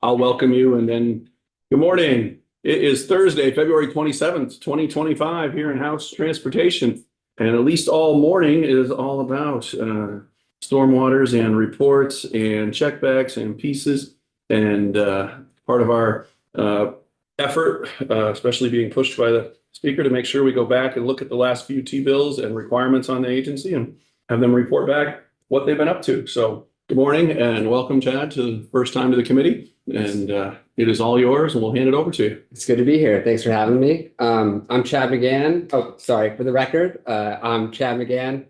I'll welcome you and then good morning. It is Thursday, February 27th, 2025 here in House Transportation. And at least all morning is all about stormwaters and reports and checkbacks and pieces. And part of our effort, especially being pushed by the speaker to make sure we go back and look at the last few T-bills and requirements on the agency and have them report back what they've been up to. So good morning and welcome, Chad, to the first time to the committee. And it is all yours and we'll hand it over to you. It's good to be here. Thanks for having me. I'm Chad McGann. Oh, sorry, for the record, I'm Chad McGann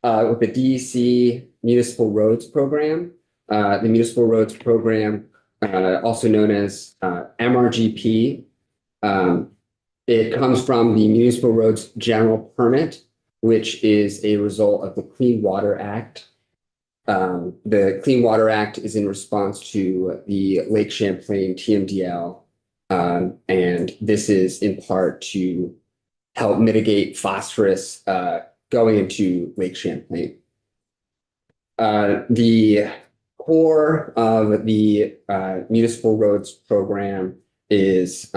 with the DEC Municipal Roads Program. The Municipal Roads Program, also known as MRGP. It comes from the Municipal Roads General Permit, which is a result of the Clean Water Act. The Clean Water Act is in response to the Lake Champlain TMDL, and this is in part to help mitigate phosphorus going into Lake Champlain. The core of the Municipal Roads Program is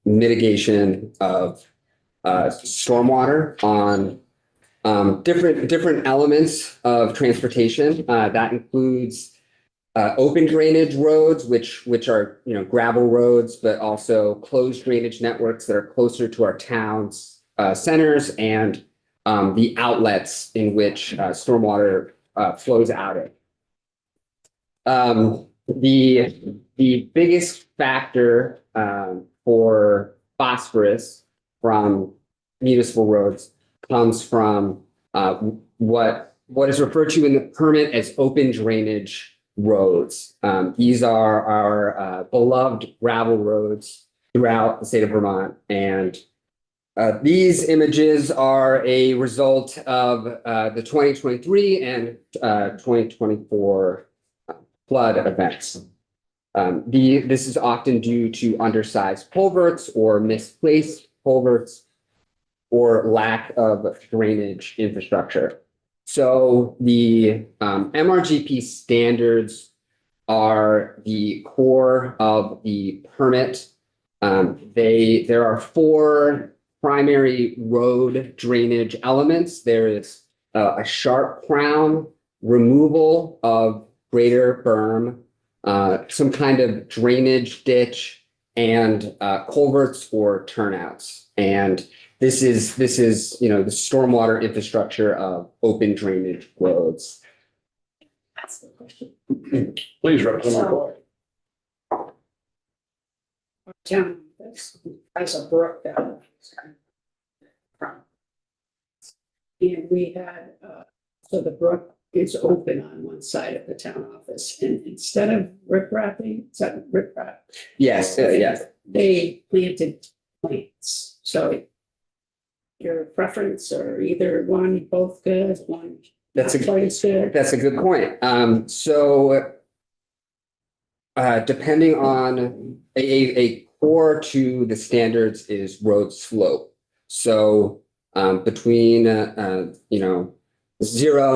mitigation of stormwater on different elements of transportation. That includes open drainage roads, which are gravel roads, but also closed drainage networks that are closer to our towns centers and the outlets in which stormwater flows out of. The biggest factor for phosphorus from municipal roads comes from what is referred to in the permit as open drainage roads. These are our beloved gravel roads throughout the state of Vermont. And these images are a result of the 2023 and 2024 flood events. This is often due to undersized culverts or misplaced culverts or lack of drainage infrastructure. So the MRGP standards are the core of the permit. There are four primary road drainage elements. There is a sharp crown, removal of greater berm, some kind of drainage ditch, and culverts or turnouts. And this is the stormwater infrastructure of open drainage roads. That's the question. Please, Representative McCoy. Our town has a brook down from. And we had, so the brook is open on one side of the town office, and instead of riprapping, is that riprap? Yes, yes. They planted plants, so your preference or either one, both good, one That's not quite as good? That's a good point. Depending on a core to the standards is road slope. So between 0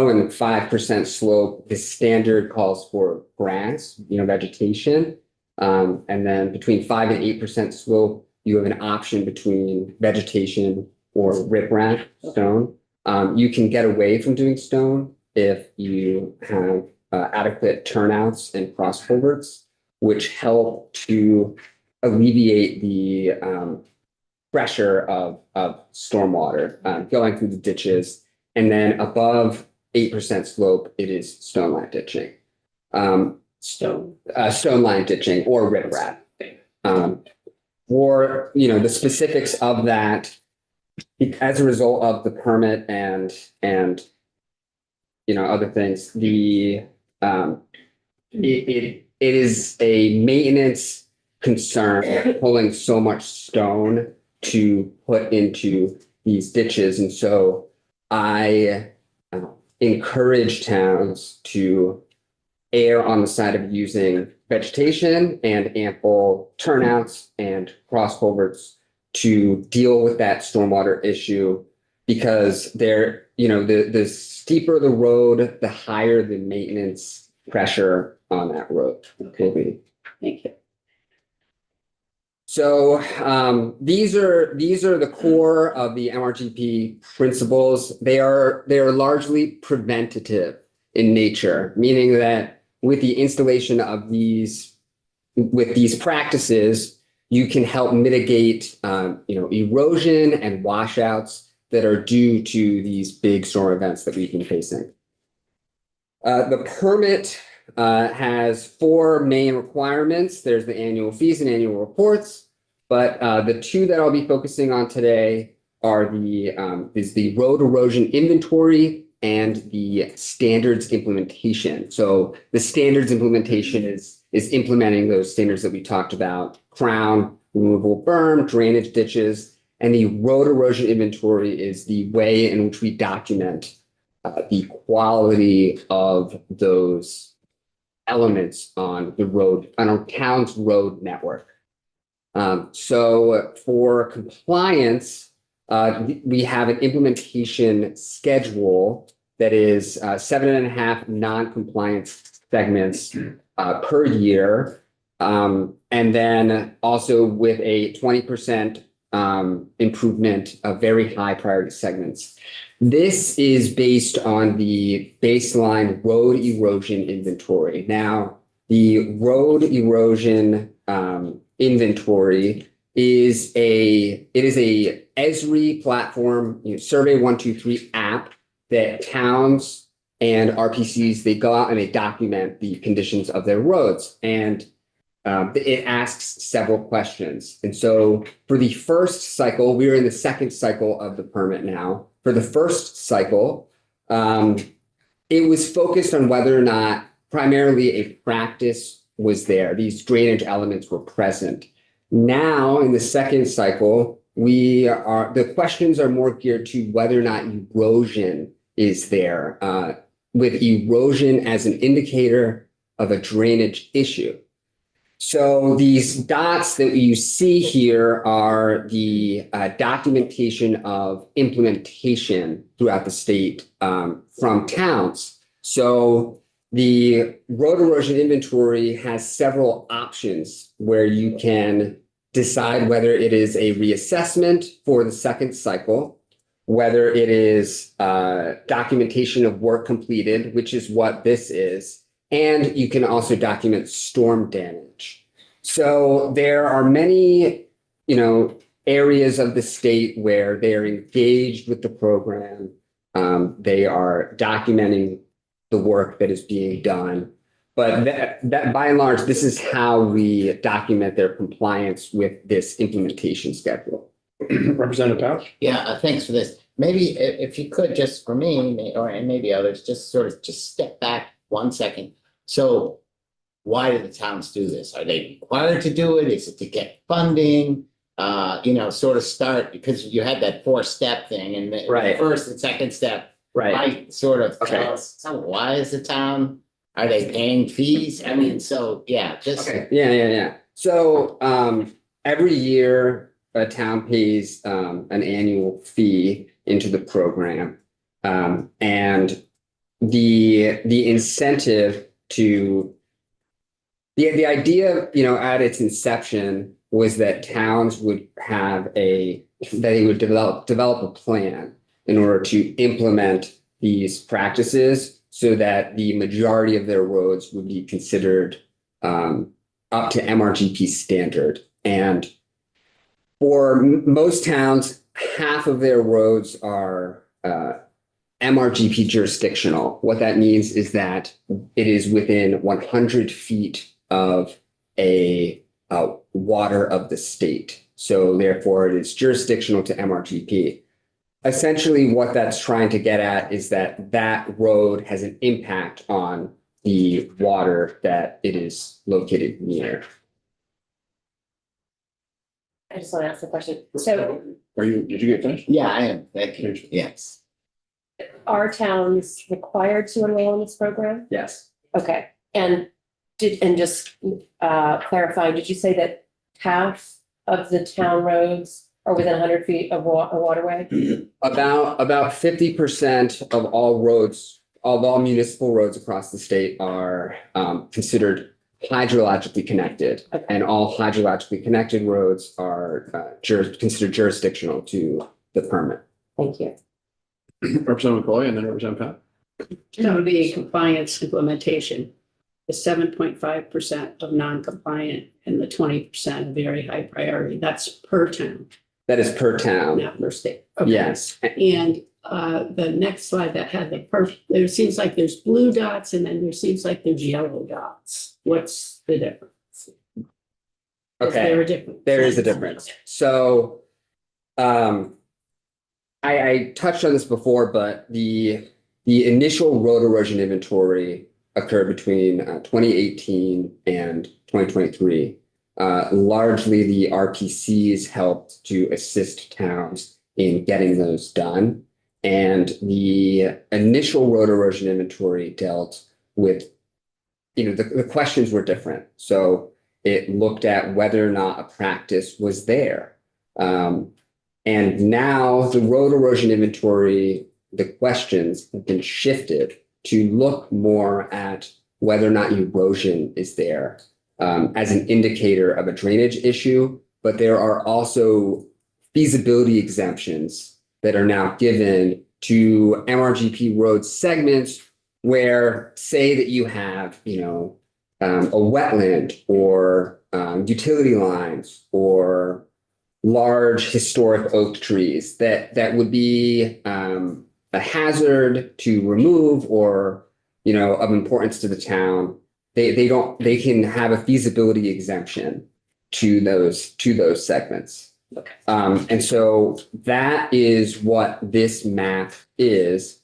and 5% slope, the standard calls for grass, vegetation. And then between 5 and 8% slope, you have an option between vegetation or riprap, stone. You can get away from doing stone if you have adequate turnouts and cross culverts, which help to alleviate the pressure of stormwater going through the ditches. And then above 8% slope, it is stone line ditching. Stone. Stone line ditching or riprap. Or the specifics of that as a result of the permit and other things, it is a maintenance concern pulling so much stone to put into these ditches. And so I encourage towns to err on the side of using vegetation and ample turnouts and cross culverts to deal with that stormwater issue, because the steeper the road, the higher the maintenance pressure on that road will be. Thank you. So these are the core of the MRGP principles. They are largely preventative in nature, meaning that with the installation of these practices, you can help mitigate erosion and washouts that are due to these big storm events that we've been facing. The permit has 4 main requirements. There's the annual fees and annual reports, but the 2 that I'll be focusing on today are the road erosion inventory and the standards implementation. So the standards implementation is implementing those standards that we talked about: crown, removable berm, drainage ditches, and the road erosion inventory is the way in which we document the quality of those elements on the road, on our town's road network. So for compliance, we have an implementation schedule that is 7.5 non-compliance segments per year. And then also with a 20% improvement of very high priority segments. This is based on the baseline road erosion inventory. Now, the road erosion inventory is a Esri platform, Survey 123 app that towns and RPCs, they go out and they document the conditions of their roads. And it asks several questions. And so for the first cycle, we're in the second cycle of the permit now. For the first cycle, it was focused on whether or not primarily a practice was there. These drainage elements were present. Now, in the second cycle, the questions are more geared to whether or not erosion is there, with erosion as an indicator of a drainage issue. So these dots that you see here are the documentation of implementation throughout the state from towns. So the road erosion inventory has several options where you can decide whether it is a reassessment for the second cycle, whether it is documentation of work completed, which is what this is, and you can also document storm damage. So there are many, areas of the state where they're engaged with the program. They are documenting the work that is being done. But that by and large, this is how we document their compliance with this implementation schedule. Representative Pouch? Yeah, thanks for this. Maybe if you could, just for me, and maybe others, just step back 1 second. So why do the towns do this? Are they required to do it? Is it to get funding? Sort of start, because you had that 4-step thing, and the Right. first and second step. Right. Might sort of Okay. tell us, so why is the town, are they paying fees? I mean, so yeah, just. Okay. Yeah. So every year a town pays an annual fee into the program, and the incentive to the idea, at its inception was that towns would they would develop a plan in order to implement these practices so that the majority of their roads would be considered up to MRGP standard. And for most towns, half of their roads are MRGP jurisdictional. What that means is that it is within 100 feet of a water of the state. So therefore, it is jurisdictional to MRGP. Essentially, what that's trying to get at is that road has an impact on the water that it is located near. I just want to ask a question. So Did you get finished? Yeah, I am, thank you, yes. are towns required to enroll in this program? Yes. Okay, and just clarifying, did you say that half of the town roads are within 100 feet of a waterway? About 50% of all roads, of all municipal roads across the state are considered hydrologically connected. Okay. And all hydrologically connected roads are considered jurisdictional to the permit. Thank you. Representative McCoy and then Representative Pat. So the compliance implementation, the 7.5% of non-compliant and the 20% very high priority, that's per town, That is per town. not per state. Okay. Yes. And the next slide that had there seems like there's blue dots and then there seems like there's yellow dots. What's the difference? Is Okay. there a difference? There is a difference. So, I touched on this before, but the initial road erosion inventory occurred between 2018 and 2023. Largely, the RPCs helped to assist towns in getting those done. And the initial road erosion inventory dealt with, the questions were different. So it looked at whether or not a practice was there. And now the road erosion inventory, the questions have been shifted to look more at whether or not erosion is there as an indicator of a drainage issue. But there are also feasibility exemptions that are now given to MRGP road segments where, say that you have, a wetland or utility lines or large historic oak trees that would be a hazard to remove or, of importance to the town. They can have a feasibility exemption to those segments. Okay. And so that is what this map is.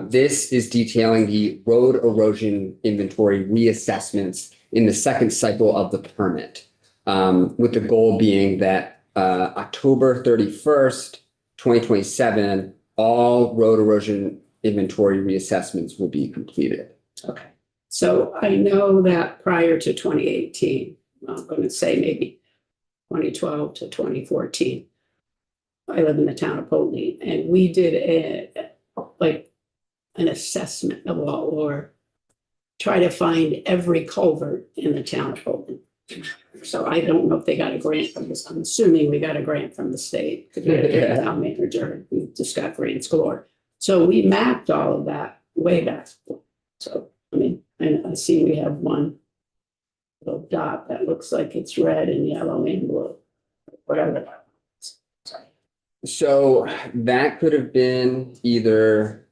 This is detailing the road erosion inventory reassessments in the second cycle of the permit, with the goal being that October 31st, 2027, all road erosion inventory reassessments will be completed. Okay. So I know that prior to 2018, I'm going to say maybe 2012 to 2014, I live in the town of Polley, and we did an assessment of all, or try to find every culvert in the town of Polley. So I don't know if they got a grant from this. I'm assuming we got a grant from the state. Because we're the town manager, we just got grants galore. So we mapped all of that way back. So, I see we have one little dot that looks like it's red and yellow and blue, whatever. So that could have been either,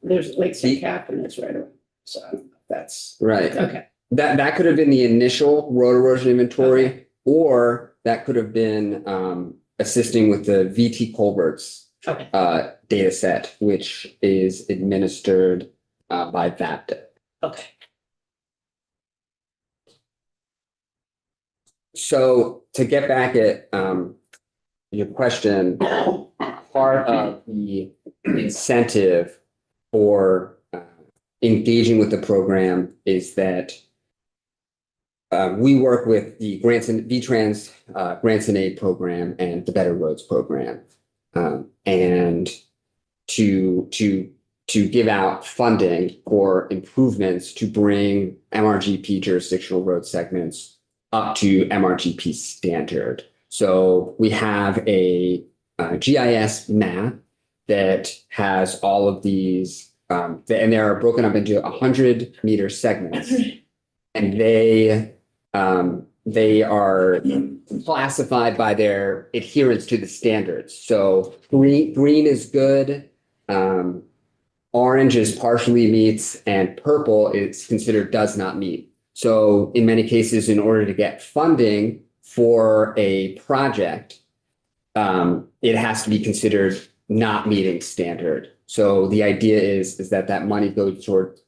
There's Lake St. Catherine that's right away. So that's, right. okay, That could have been the initial road erosion inventory, Okay. or that could have been assisting with the VT culverts okay, data set, which is administered by VAPTA. okay. So to get back at your question, part of the incentive for engaging with the program is that we work with the VTrans Grants and Aid program and the Better Roads program, and to give out funding for improvements to bring MRGP jurisdictional road segments up to MRGP standard. So we have a GIS map that has all of these, and they are broken up into 100-meter segments, and they are classified by their adherence to the standards. So green is good, orange is partially meets, and purple is considered does not meet. So in many cases, in order to get funding for a project, it has to be considered not meeting standard. So the idea is that money goes toward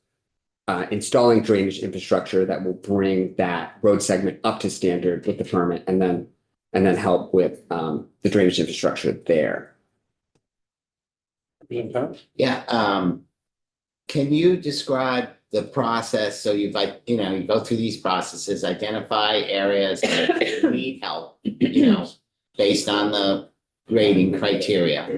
installing drainage infrastructure that will bring that road segment up to standard with the permit, and then help with the drainage infrastructure there. Yeah, can you describe the process? So you go through these processes, identify areas that need help, based on the grading criteria.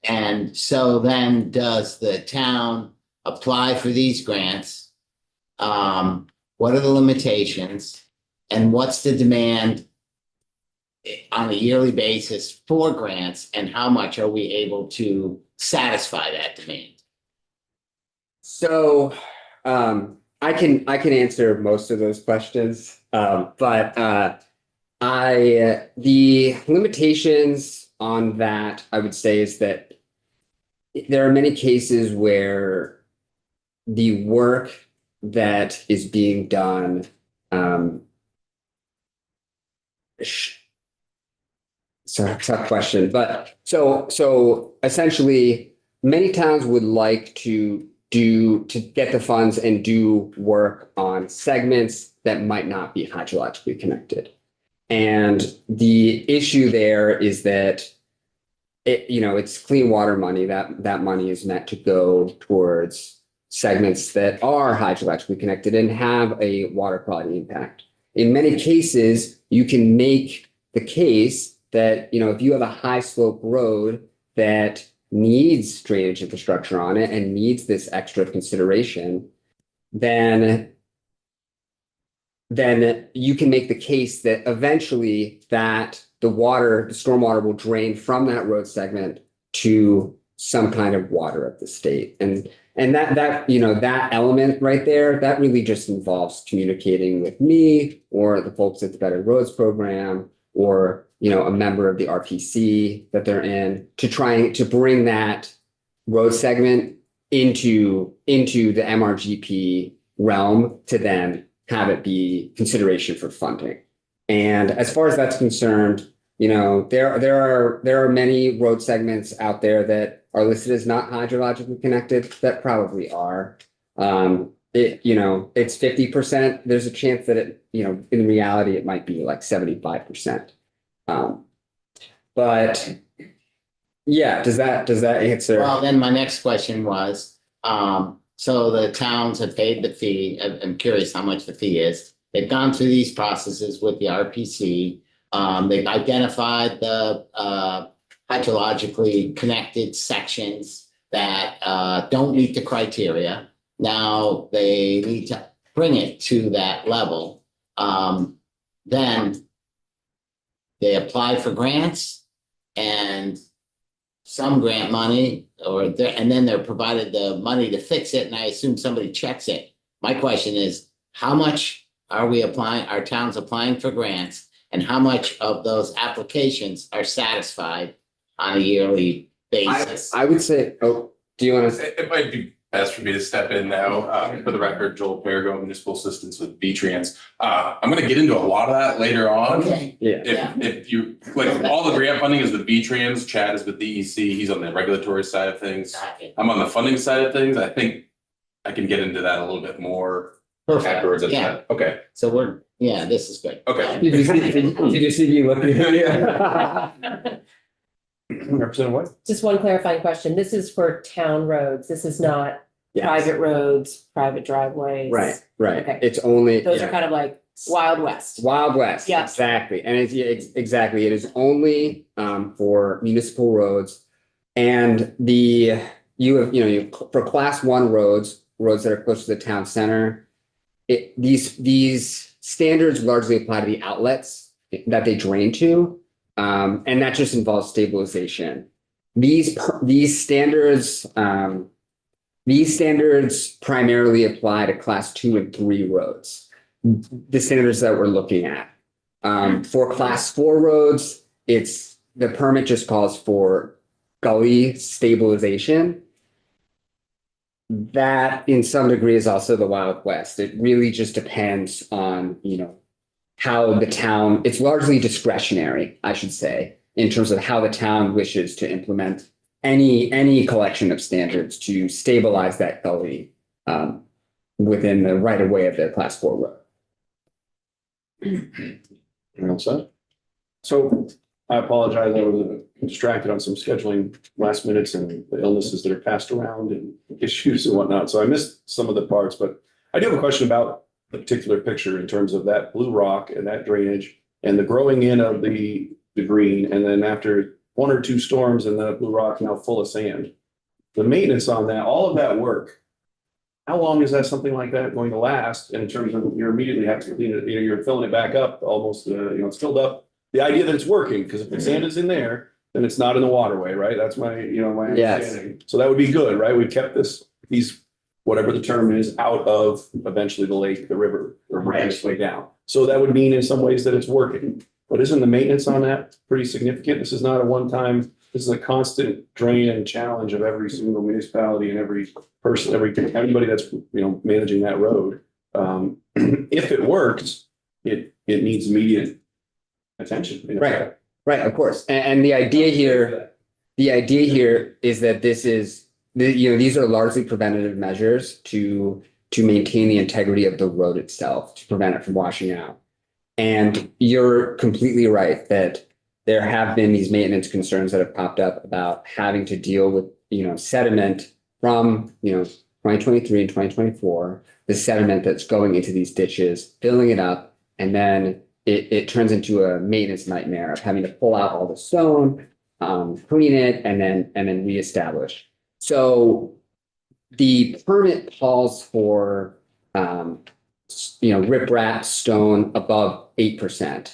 And so then does the town apply for these grants? what are the limitations? And what's the demand on a yearly basis for grants, and how much are we able to satisfy that demand? So I can answer most of those questions. But the limitations on that, I would say, is that there are many cases where the work that is being done sorry, tough question, but so essentially, many towns would like to get the funds and do work on segments that might not be hydrologically connected. And the issue there is that it's clean water money. That money is meant to go towards segments that are hydrologically connected and have a water quality impact. In many cases, you can make the case that, if you have a high slope road that needs drainage infrastructure on it and needs this extra consideration, then you can make the case that eventually that the stormwater will drain from that road segment to some kind of water of the state. And that element right there, that really just involves communicating with me or the folks at the Better Roads program, or a member of the RPC that they're in, to try to bring that road segment into the MRGP realm to then have it be consideration for funding. And as far as that's concerned, there are many road segments out there that are listed as not hydrologically connected that probably are. It's 50%. There's a chance that in reality, it might be like 75%. But yeah, does that answer? Well, then my next question was, so the towns have paid the fee. I'm curious how much the fee is. They've gone through these processes with the RPC. They've identified the hydrologically connected sections that don't meet the criteria. Now they need to bring it to that level. Then they apply for grants and some grant money, and then they're provided the money to fix it, and I assume somebody checks it. My question is, how much are towns applying for grants, and how much of those applications are satisfied on a yearly basis? I would say, do you want to? It might be best for me to step in now. For the record, Joel Perigo, Municipal Assistance with V-Trans. I'm going to get into a lot of that later on. Okay. Yeah. If you like, all the grant funding is with V-Trans. Chad is with DEC. He's on the regulatory side of things. I'm on the funding side of things. I think I can get into that a little bit more afterwards. Yeah. Okay. So this is good. Okay. Did you see me looking at you? Representative White? Just one clarifying question. This is for town roads. This is not Yes. private roads, private driveways. Right. Okay. It's only. Those are kind of like Wild West. Wild West. Yes. Exactly. And exactly. It is only for municipal roads, and for class 1 roads that are close to the town center, these standards largely apply to the outlets that they drain to. And that just involves stabilization. These standards primarily apply to class 2 and 3 roads. The standards that we're looking at. For class 4 roads, the permit just calls for gully stabilization. That in some degree is also the Wild West. It really just depends on, how the town, it's largely discretionary, I should say, in terms of how the town wishes to implement any collection of standards to stabilize that gully within the right of way of the class 4 road. Well said. So I apologize, I was distracted on some scheduling last minutes and the illnesses that are passed around and issues and whatnot. So I missed some of the parts, but I do have a question about the particular picture in terms of that blue rock and that drainage and the growing in of the green. And then after 1 or 2 storms and the blue rock now full of sand, the maintenance on that, all of that work, how long is that, something like that going to last? And in terms of you're immediately have to clean it, you're filling it back up almost, it's filled up. The idea that it's working, because if the sand is in there, then it's not in the waterway, right? That's my, my Yes. understanding. So that would be good, right? We've kept these, whatever the term is, out of eventually the lake, the river, or ran its way down. So that would mean in some ways that it's working. But isn't the maintenance on that pretty significant? This is not a one-time, this is a constant drain and challenge of every single municipality and every person, everybody that's, managing that road. If it works, it needs immediate attention. Right. Right, of course. And the idea here is that these are largely preventative measures to maintain the integrity of the road itself, to prevent it from washing out. And you're completely right that there have been these maintenance concerns that have popped up about having to deal with, sediment from, 2023 and 2024, the sediment that's going into these ditches, filling it up, and then it turns into a maintenance nightmare of having to pull out all the stone, clean it, and then reestablish. So the permit calls for, riprap stone above 8%.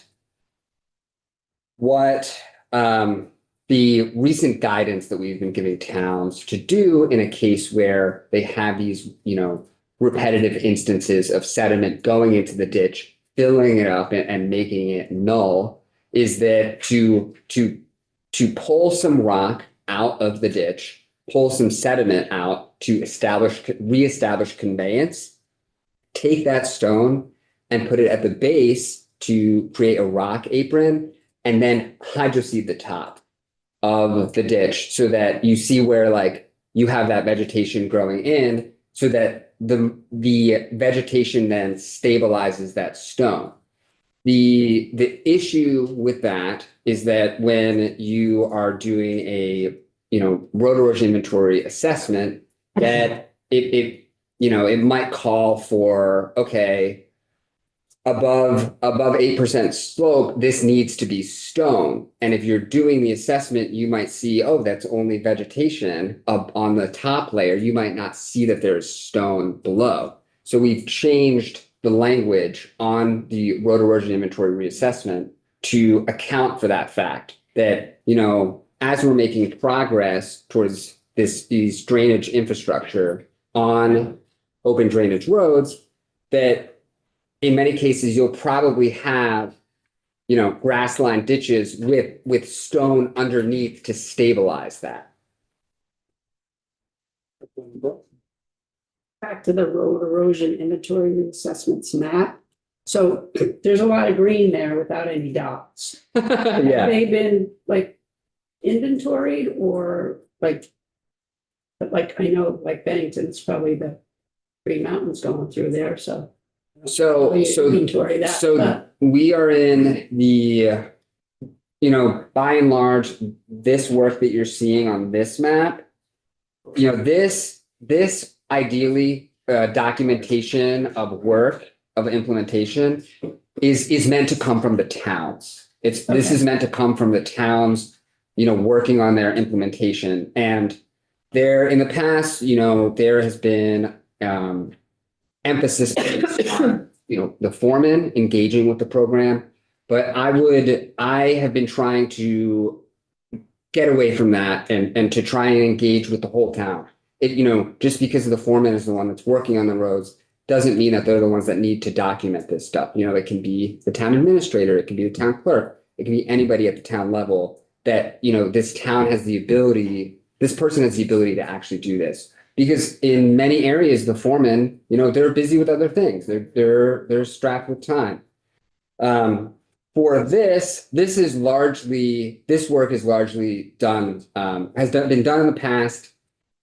What the recent guidance that we've been giving towns to do in a case where they have these, repetitive instances of sediment going into the ditch, filling it up and making it null, is that to pull some rock out of the ditch, pull some sediment out to reestablish conveyance, take that stone and put it at the base to create a rock apron, and then hydroseed the top of the ditch so that you see where you have that vegetation growing in, so that the vegetation then stabilizes that stone. The issue with that is that when you are doing a road erosion inventory assessment, that it might call for, okay, above 8% slope, this needs to be stone. And if you're doing the assessment, you might see, oh, that's only vegetation up on the top layer. You might not see that there's stone below. So we've changed the language on the road erosion inventory reassessment to account for that fact that, as we're making progress towards these drainage infrastructure on open drainage roads, that in many cases, you'll probably have, grass-lined ditches with stone underneath to stabilize that. Back to the road erosion inventory assessments map. So there's a lot of green there without any dots. Have Yeah. they been inventoried or but I know Bennington's probably the Green Mountains going through there, so. So Inventory that, but- we are in the, by and large, this work that you're seeing on this map, this ideally documentation of work of implementation is meant to come from the towns. This is meant to come from the towns, working on their implementation. And there in the past, there has been emphasis on, the foreman engaging with the program. But I have been trying to get away from that and to try and engage with the whole town. Just because the foreman is the one that's working on the roads doesn't mean that they're the ones that need to document this stuff. It can be the town administrator, it can be the town clerk, it can be anybody at the town level that, this town has the ability, this person has the ability to actually do this. Because in many areas, the foremen, they're busy with other things. They're strapped with time. For this work is largely done, been done in the past,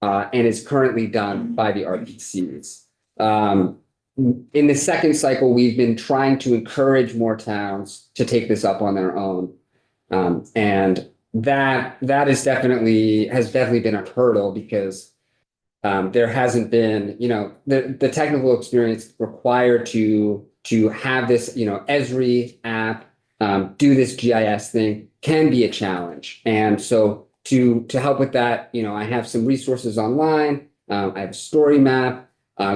and is currently done by the RPCs. In the second cycle, we've been trying to encourage more towns to take this up on their own. And that has definitely been a hurdle because there hasn't been, the technical experience required to have this, Esri app, do this GIS thing can be a challenge. And so to help with that, I have some resources online. I have a story map.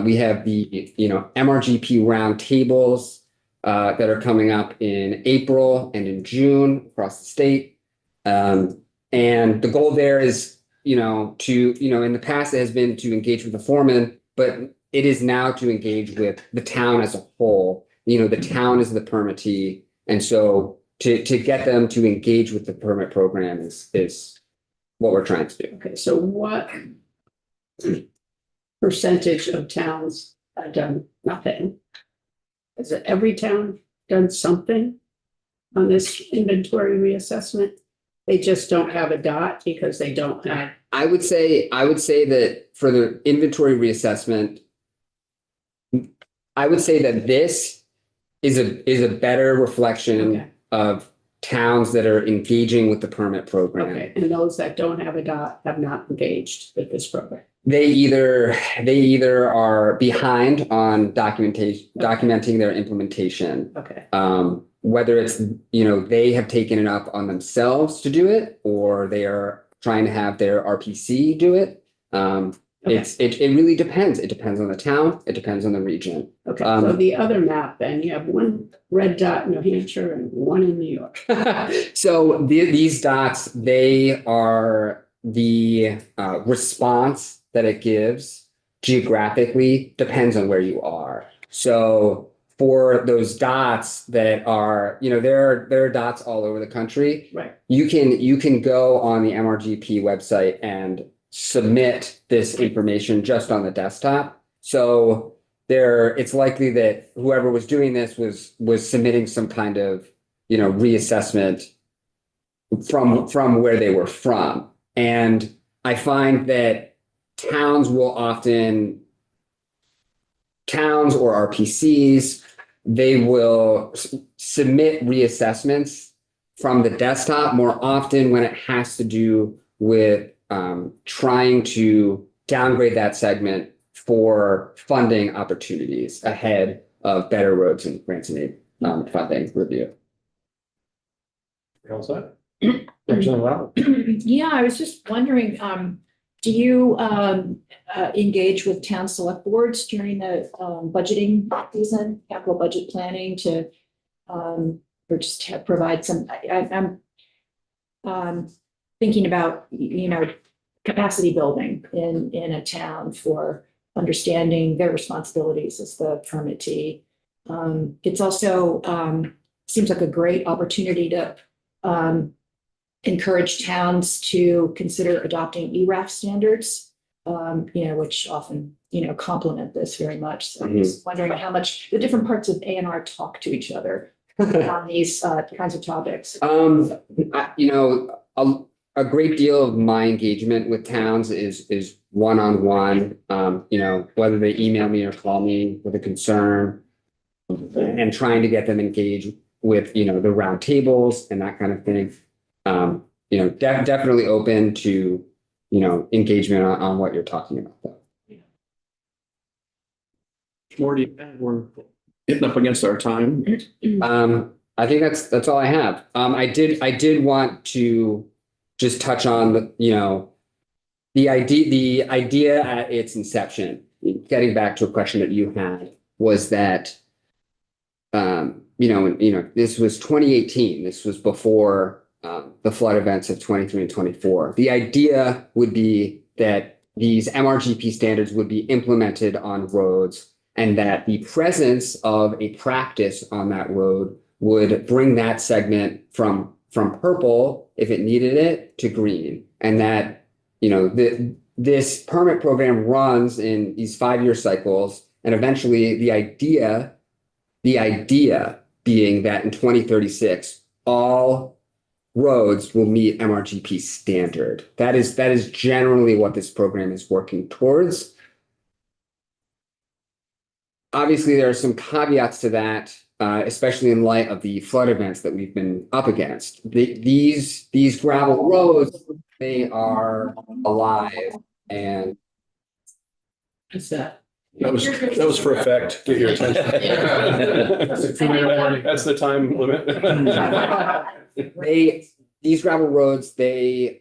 We have the, MRGP roundtables that are coming up in April and in June across the state. And the goal there is, in the past it has been to engage with the foreman, but it is now to engage with the town as a whole. The town is the permittee. And so to get them to engage with the permit program is what we're trying to do. Okay, so what percentage of towns have done nothing? Has it every town done something on this inventory reassessment? They just don't have a dot because they don't have. I would say that for the inventory reassessment, I would say that this is a better reflection Okay. of towns that are engaging with the permit program. Okay, and those that don't have a dot have not engaged with this program. They either are behind on documenting their implementation. Okay, Whether it's, they have taken it up on themselves to do it, or they are trying to have their RPC do it. It really depends. It depends on the town. It depends on the region. okay, so the other map, then you have one red dot in New Hampshire and one in New York. So these dots, they are the response that it gives geographically depends on where you are. So for those dots that are, there are dots all over the country. Right. You can go on the MRGP website and submit this information just on the desktop. So it's likely that whoever was doing this was submitting some kind of, reassessment from where they were from. And I find that towns or RPCs, they will submit reassessments from the desktop more often when it has to do with trying to downgrade that segment for funding opportunities ahead of Better Roads and Grants and Aid funding review. Yeah, I was just wondering, do you engage with town select boards during the budgeting season, capital budget planning to or just to provide some, I'm thinking about, capacity building in a town for understanding their responsibilities as the permittee. It's also seems like a great opportunity to encourage towns to consider adopting ERAF standards, which often, complement this very much. So I'm just wondering how much the different parts of A&R talk to each other on these kinds of topics. A great deal of my engagement with towns is one-on-one, whether they email me or call me with a concern and trying to get them engaged with, the roundtables and that kind of thing. Definitely open to, engagement on what you're talking about though. Morty, we're hitting up against our time. I think that's all I have. I did want to just touch on the idea at its inception, getting back to a question that you had, was that this was 2018. This was before the flood events of 23 and 24. The idea would be that these MRGP standards would be implemented on roads, and that the presence of a practice on that road would bring that segment from purple, if it needed it, to green. And that, this permit program runs in these 5-year cycles. And eventually the idea being that in 2036, all roads will meet MRGP standard. That is generally what this program is working towards. Obviously, there are some caveats to that, especially in light of the flood events that we've been up against. These gravel roads, they are alive, and What's that? That was for effect. Get your attention. That's the time limit. these gravel roads, they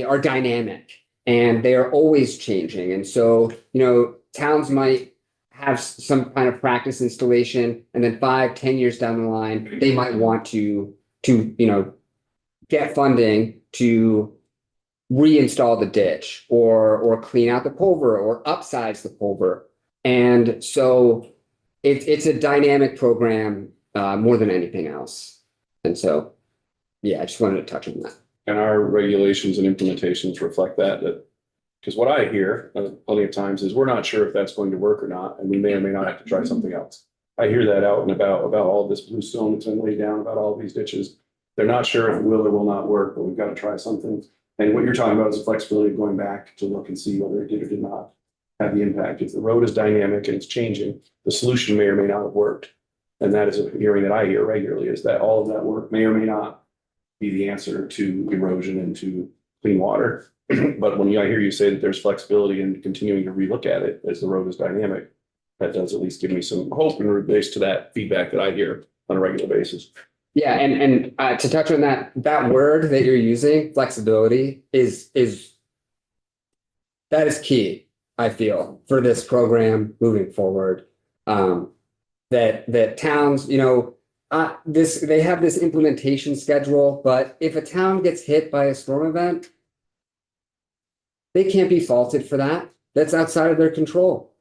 are dynamic and they are always changing. And so, towns might have some kind of practice installation, and then 5, 10 years down the line, they might want to, get funding to reinstall the ditch or clean out the culvert or upsize the culvert. And so it's a dynamic program, more than anything else. And so, yeah, I just wanted to touch on that. And our regulations and implementations reflect that, because what I hear plenty of times is we're not sure if that's going to work or not, and we may or may not have to try something else. I hear that out and about all this bluestone that's been laid down, about all these ditches. They're not sure if it will or will not work, but we've got to try something. And what you're talking about is the flexibility of going back to look and see whether it did or did not have the impact. If the road is dynamic and it's changing, the solution may or may not have worked. And that is a hearing that I hear regularly, is that all of that work may or may not be the answer to erosion and to clean water. But when I hear you say that there's flexibility in continuing to relook at it as the road is dynamic, that does at least give me some hope and based to that feedback that I hear on a regular basis. Yeah, and to touch on that word that you're using, flexibility, is that is key, I feel, for this program moving forward. That towns, they have this implementation schedule, but if a town gets hit by a storm event, they can't be faulted for that. That's outside of their control.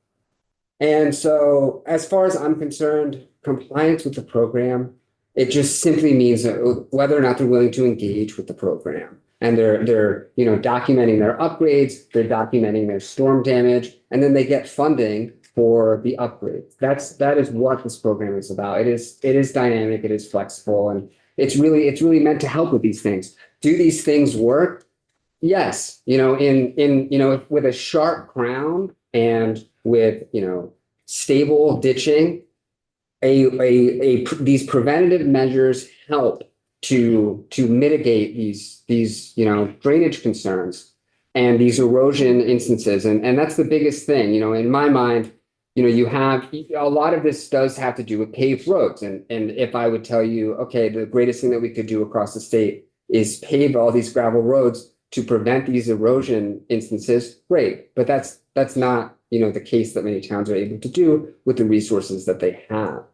And so, as far as I'm concerned, compliance with the program, it just simply means that whether or not they're willing to engage with the program, and they're documenting their upgrades, they're documenting their storm damage, and then they get funding for the upgrades. That is what this program is about. It is dynamic, it is flexible, and it's really meant to help with these things. Do these things work? Yes. With a sharp crown and with stable ditching, these preventative measures help to mitigate these drainage concerns and these erosion instances. And that's the biggest thing, in my mind. You have a lot of this does have to do with paved roads. And if I would tell you, okay, the greatest thing that we could do across the state is pave all these gravel roads to prevent these erosion instances, great. But that's not, the case that many towns are able to do with the resources that they have.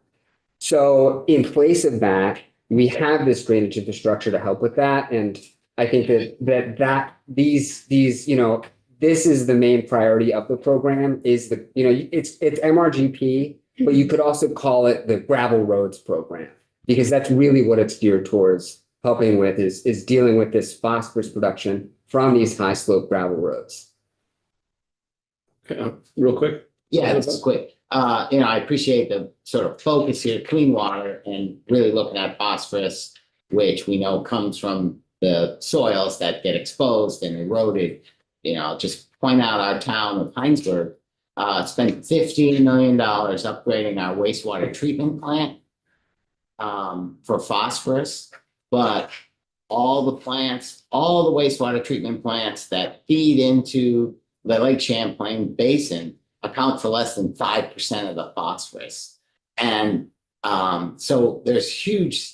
So in place of that, we have this drainage infrastructure to help with that. And I think that these this is the main priority of the program, is it's MRGP, but you could also call it the gravel roads program, because that's really what it's geared towards helping with, is dealing with this phosphorus production from these high slope gravel roads. Okay, real quick. Yeah, it's quick. I appreciate the sort of focus here, clean water, and really looking at phosphorus, which we know comes from the soils that get exposed and eroded. Just point out our town of Heinsberg spent $15 million upgrading our wastewater treatment plant for phosphorus, but all the wastewater treatment plants that feed into the Lake Champlain Basin account for less than 5% of the phosphorus. And so there's huge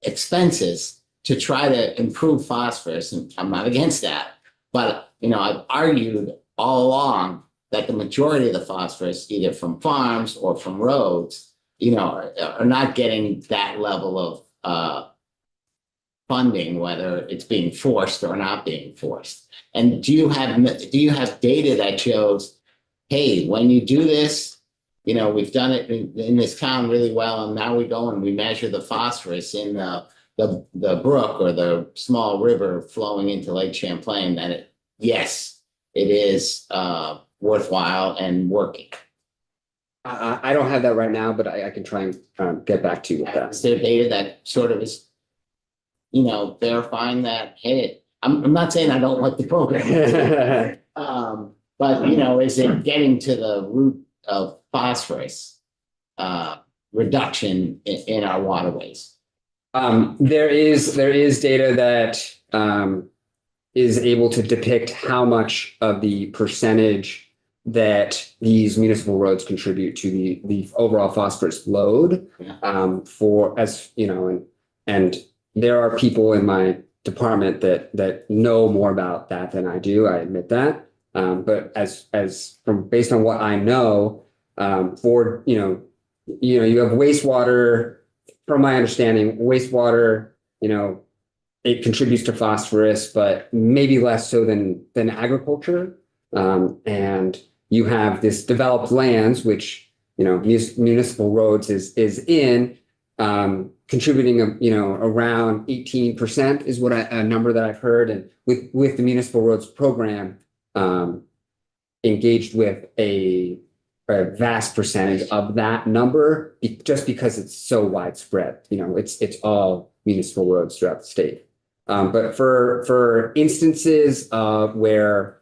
expenses to try to improve phosphorus, and I'm not against that. But, I've argued all along that the majority of the phosphorus, either from farms or from roads, are not getting that level of funding, whether it's being forced or not being forced. And do you have data that shows, hey, when you do this, we've done it in this town really well, and now we go and we measure the phosphorus in the brook or the small river flowing into Lake Champlain, that yes, it is worthwhile and working. I don't have that right now, but I can try and get back to you with that. Is there data that sort of is, verifying that, hey, I'm not saying I don't like the program, but is it getting to the root of phosphorus reduction in our waterways? There is data that is able to depict how much of the percentage that these municipal roads contribute to the overall phosphorus load. And there are people in my department that know more about that than I do. I admit that. But based on what I know, for, you have wastewater, from my understanding, wastewater, it contributes to phosphorus, but maybe less so than agriculture. And you have this developed lands, which, municipal roads is in, contributing, around 18% is a number that I've heard. And with the municipal roads program, engaged with a vast percentage of that number, just because it's so widespread. It's all municipal roads throughout the state. But for instances of where,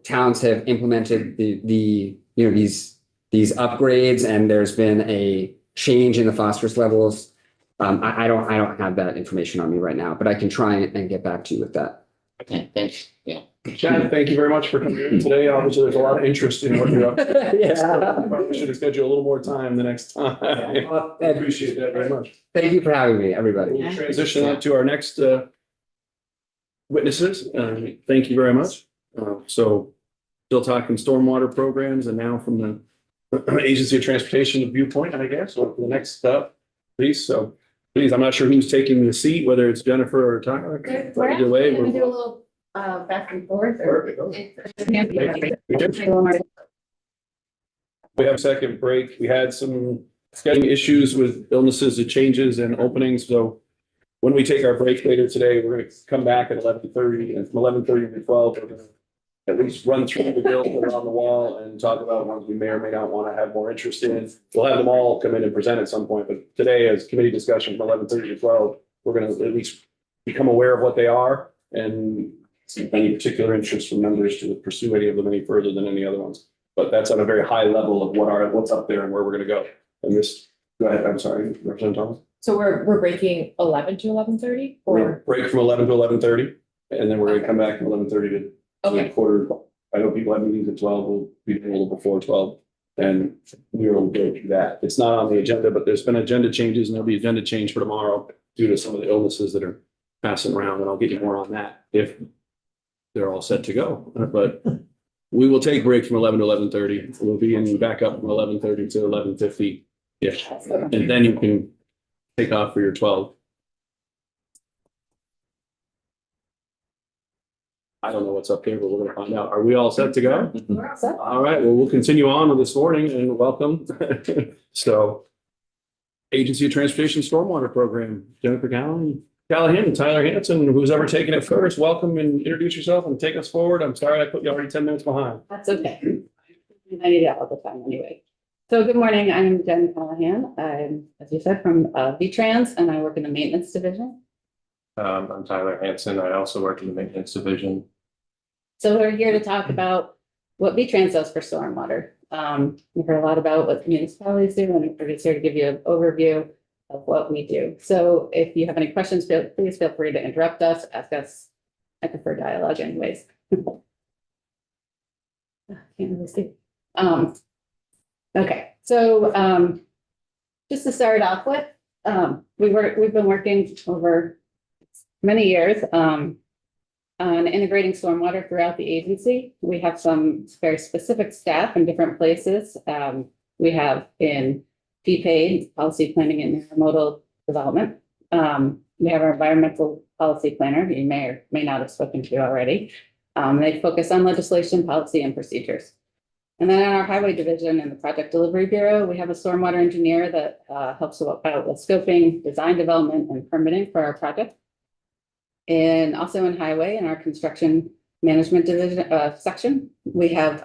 towns have implemented these upgrades and there's been a change in the phosphorus levels, I don't have that information on me right now, but I can try and get back to you with that. Okay, thanks, yeah. Chad, thank you very much for coming in today. Obviously, there's a lot of interest in what you're up to. Yeah. Probably should have scheduled a little more time the next time. I appreciate that very much. Thank you for having me, everybody. We'll transition on to our next witnesses. Thank you very much. So still talking stormwater programs, and now from the Agency of Transportation viewpoint, I guess, so the next step, please. So please, I'm not sure who's taking the seat, whether it's Jennifer or Tyler. We're Either way, actually gonna we're- do a little back and forth or. Perfect. We have a second break. We had some scheduling issues with illnesses and changes and openings. So when we take our break later today, we're going to come back at 11:30, and from 11:30 to 12, we're going to at least run through the bills that are on the wall and talk about ones we may or may not want to have more interest in. We'll have them all come in and present at some point, but today, as committee discussion from 11:30 to 12, we're going to at least become aware of what they are and see any particular interest from members to pursue any of them any further than any other ones. But that's on a very high level of what's up there and where we're going to go. And this, go ahead, I'm sorry, Representative Thomas. So we're breaking 11 to 11:30 We're gonna or? break from 11 to 11:30, and then we're going to come back from 11:30 to Okay, quarter. I know people have meetings at 12, we'll be a little before 12, and we'll go through that. It's not on the agenda, but there's been agenda changes, and there'll be agenda change for tomorrow due to some of the illnesses that are passing around, and I'll get you more on that if they're all set to go. But we will take break from 11 to 11:30. We'll be in back up from 11:30 to 11:50. Yeah, and then you can take off for your 12. I don't know what's up there, but we're gonna find out. Are we all set to go? we're all set. All right, well, we'll continue on with this morning and welcome. So Agency of Transportation Stormwater Program, Jennifer Callahan and Tyler Hanson, who's ever taken it first, welcome and introduce yourself and take us forward. I'm sorry I put you already 10 minutes behind. That's okay. I need it all the time anyway. So good morning, I'm Jen Callahan. I'm, as you said, from V-Trans, and I work in the maintenance division. I'm Tyler Hanson. I also work in the maintenance division. So we're here to talk about what V-Trans does for stormwater. We've heard a lot about what municipalities do, and we're just here to give you an overview of what we do. So if you have any questions, please feel free to interrupt us, ask us. I prefer dialogue anyways. Can't really see. Okay, so just to start off with, we've been working over many years on integrating stormwater throughout the agency. We have some very specific staff in different places. We have in PPAID, Policy Planning and Intermodal Development. We have our environmental policy planner, you may or may not have spoken to already. They focus on legislation, policy, and procedures. And then in our highway division and the project delivery bureau, we have a stormwater engineer that helps out with scoping, design development, and permitting for our project. And also in highway, in our construction management division section, we have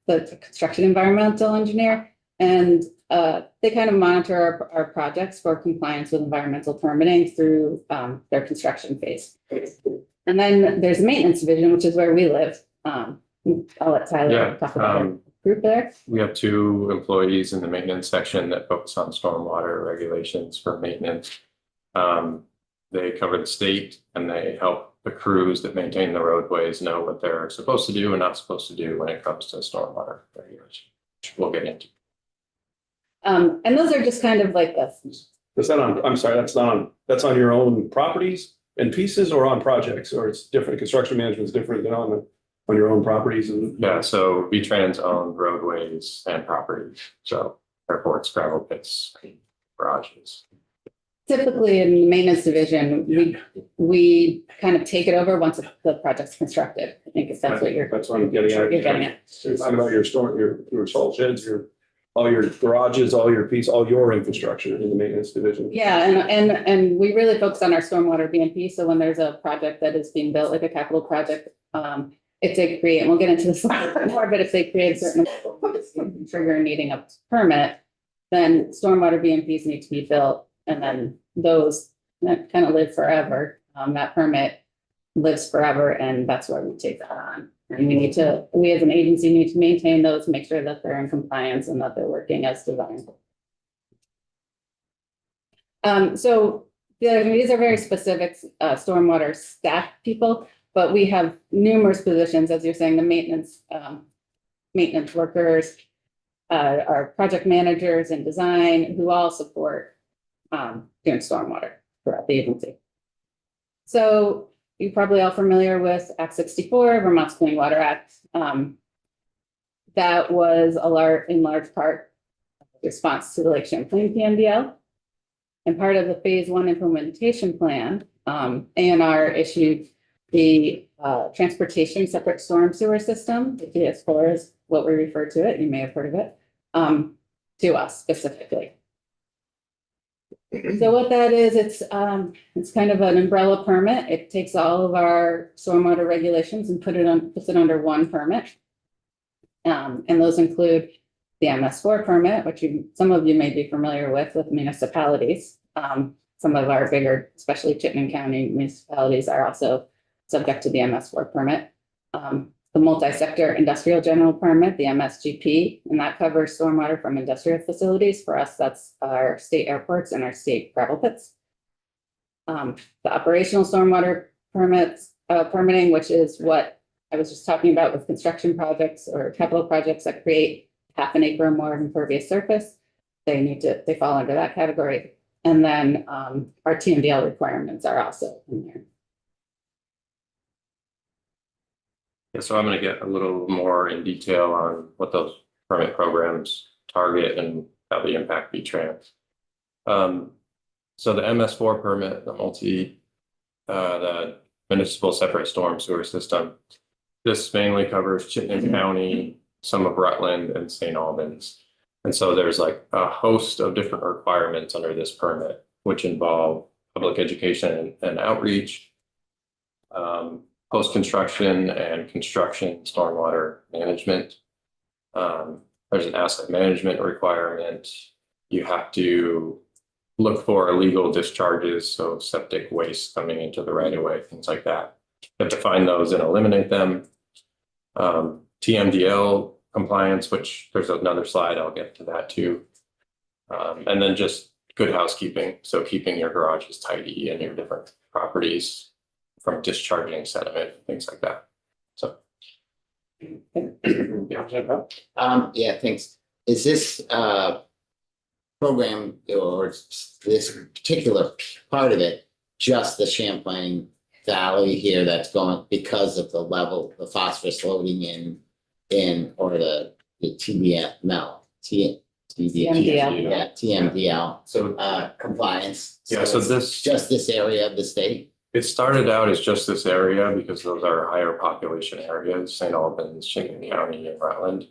the construction environmental engineer, and they kind of monitor our projects for compliance with environmental permitting through their construction phase. And then there's a maintenance division, which is where we live. I'll let Tyler talk about our group there. We have 2 employees in the maintenance section that focus on stormwater regulations for maintenance. They cover the state and they help the crews that maintain the roadways know what they're supposed to do and not supposed to do when it comes to stormwater regulation, which we'll get into. And those are just kind of like this. That's not on, I'm sorry, that's on your own properties and pieces or on projects, or it's different, construction management is different than on on your own properties and? Yeah, so V-Trans own roadways and properties, so airports, gravel pits, garages. Typically in the maintenance division, we kind of take it over once the project's constructed. I think if that's what you're That's what I'm getting at. You're getting at. You're talking about your store, your salt sheds, all your garages, all your infrastructure in the maintenance division. Yeah, and we really focus on our stormwater BMP. So when there's a project that is being built, like a capital project, if they create, and we'll get into this more, but if they create a certain trigger needing a permit, then stormwater BMPs need to be built, and then those that kind of live forever. That permit lives forever, and that's where we take that on. And we as an agency need to maintain those, make sure that they're in compliance and that they're working as designed. So these are very specific stormwater staff people, but we have numerous positions, as you're saying, the maintenance workers, our project managers and design, who all support doing stormwater throughout the agency. So you're probably all familiar with Act 64, Vermont's Clean Water Act. That was in large part response to the Lake Champlain PMDL. And part of the phase 1 implementation plan, ANR issued the transportation separate storm sewer system, the TS4 is what we refer to it, you may have heard of it, to us specifically. So what that is, it's kind of an umbrella permit. It takes all of our stormwater regulations and puts it under one permit. And those include the MS4 permit, which some of you may be familiar with municipalities. Some of our bigger, especially Chittenden County municipalities, are also subject to the MS4 permit. The multi-sector industrial general permit, the MSGP, and that covers stormwater from industrial facilities. For us, that's our state airports and our state gravel pits. The operational stormwater permitting, which is what I was just talking about with construction projects or capital projects that create half an acre or more of impervious surface. They fall under that category. And then our TMDL requirements are also in there. Yeah, so I'm going to get a little more in detail on what those permit programs target and how they impact V-Trans. So the MS4 permit, the municipal separate storm sewer system, this mainly covers Chittenden County, some of Rutland, and St. Albans. And so there's like a host of different requirements under this permit, which involve public education and outreach, post-construction and construction stormwater management. There's an asset management requirement. You have to look for illegal discharges, so septic waste coming into the right of way, things like that. You have to find those and eliminate them. TMDL compliance, which there's another slide, I'll get to that too. And then just good housekeeping, so keeping your garages tidy and your different properties from discharging sediment, things like that. So. Yeah, thanks. Is this program or this particular part of it just the Champlain Valley here that's going because of the level, the phosphorus loading in or the TMDL? Yeah, TMDL. So compliance. Yeah, so it's this just this area of the state. It started out as just this area because those are higher population areas, St. Albans, Chittenden County, and Rutland.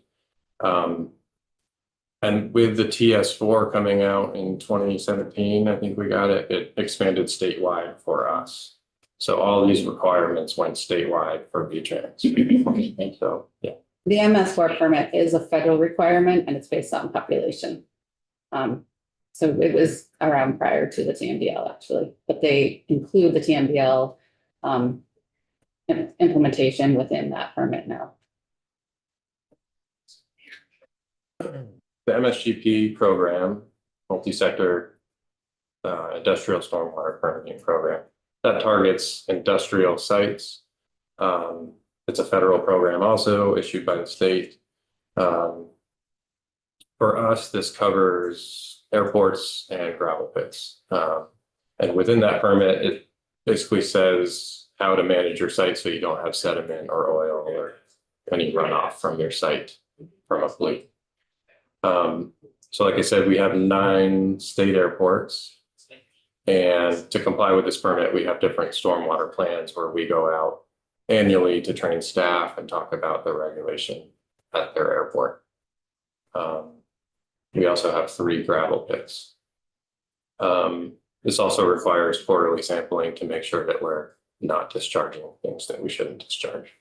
And with the TS4 coming out in 2017, I think we got it, it expanded statewide for us. So all these requirements went statewide for V-Trans. So, yeah. The MS4 permit is a federal requirement and it's based on population. So it was around prior to the TMDL actually, but they include the TMDL implementation within that permit now. The MSGP program, multi-sector industrial stormwater permitting program, that targets industrial sites. It's a federal program also issued by the state. For us, this covers airports and gravel pits. And within that permit, it basically says how to manage your site so you don't have sediment or oil or any runoff from your site from a pollutant. So like I said, we have 9 state airports. And to comply with this permit, we have different stormwater plans where we go out annually to train staff and talk about the regulation at their airport. We also have 3 gravel pits. This also requires quarterly sampling to make sure that we're not discharging things that we shouldn't discharge.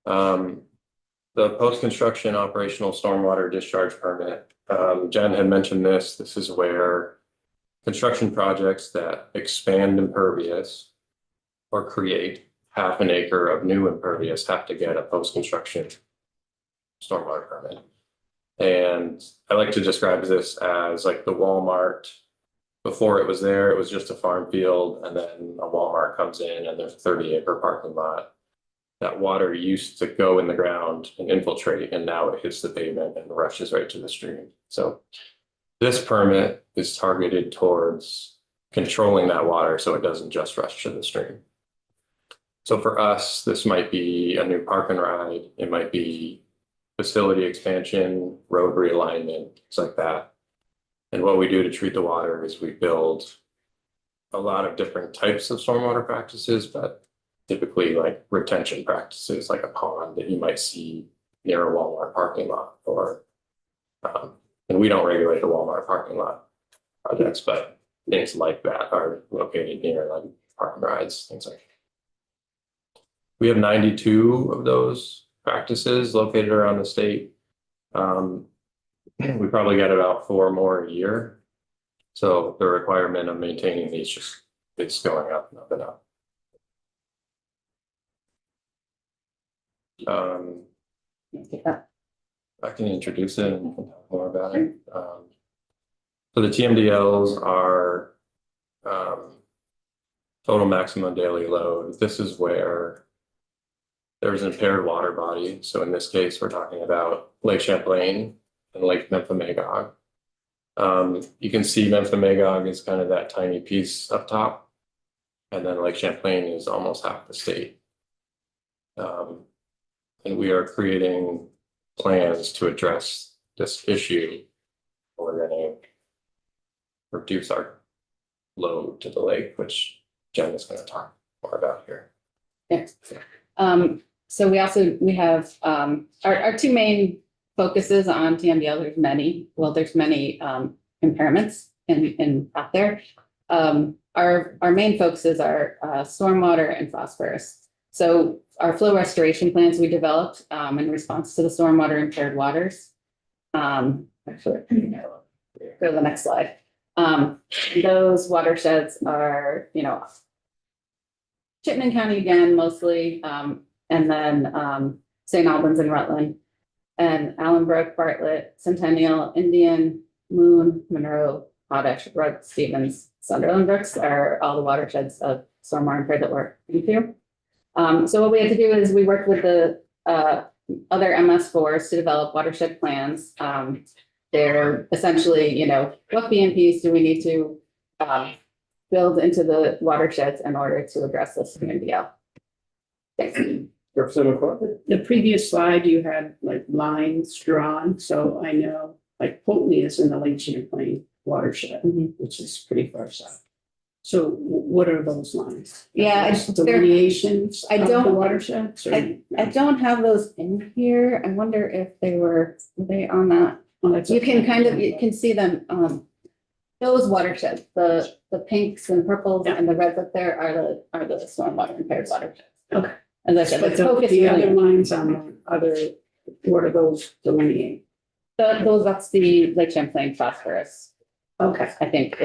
The post-construction operational stormwater discharge permit, Jen had mentioned this. This is where construction projects that expand impervious or create half an acre of new impervious have to get a post-construction stormwater permit. And I like to describe this as like the Walmart. Before it was there, it was just a farm field, and then a Walmart comes in and there's a 30-acre parking lot. That water used to go in the ground and infiltrate, and now it hits the pavement and rushes right to the stream. So this permit is targeted towards controlling that water so it doesn't just rush to the stream. So for us, this might be a new park and ride. It might be facility expansion, road realignment, things like that. And what we do to treat the water is we build a lot of different types of stormwater practices, but typically like retention practices, like a pond that you might see near a Walmart parking lot, or and we don't regulate the Walmart parking lot projects, but things like that are located near like park and rides, things like that. We have 92 of those practices located around the state. We probably get about 4 more a year. So the requirement of maintaining these just it's going up and up and up. I can introduce it and we can talk more about it. So the TMDLs are total maximum daily load. This is where there's an impaired water body. So in this case, we're talking about Lake Champlain and Lake Memphremagog. You can see Memphremagog is kind of that tiny piece up top, and then Lake Champlain is almost half the state. And we are creating plans to address this issue. We're going to reduce our load to the lake, which Jen is going to talk more about here. Yes. So we have our 2 main focuses on TMDL. There's many impairments in out there. Our main focuses are stormwater and phosphorus. So our flow restoration plans we developed in response to the stormwater impaired waters. Actually, go to the next slide. Those watersheds are, Chittenden County again, mostly, and then St. Albans and Rutland, and Allenbrook, Bartlett, Centennial, Indian, Moon, Monroe, Potash, Rudd, Stevens, Sunderland Brooks are all the watersheds of stormwater impaired that we're into. So what we had to do is we worked with the other MS4s to develop watershed plans. They're essentially, what BMPs do we need to build into the watersheds in order to address this TMDL? Thanks. Representative Clark? The previous slide, you had like lines drawn, so I know like Pulteney is in the Lake Champlain watershed, which is pretty far south. So what are those lines? Yeah, Delineations I of don't- the watersheds? Or- I don't have those in here. I wonder if were they on that? Well, that's You can okay. you can see them, those watersheds, the pinks and purples Yeah. and the reds up there are the stormwater impaired watersheds. Okay. As I said, But let's focus the really other on lines on the other, what are those delineate? that's the Lake Champlain phosphorus. Okay. I think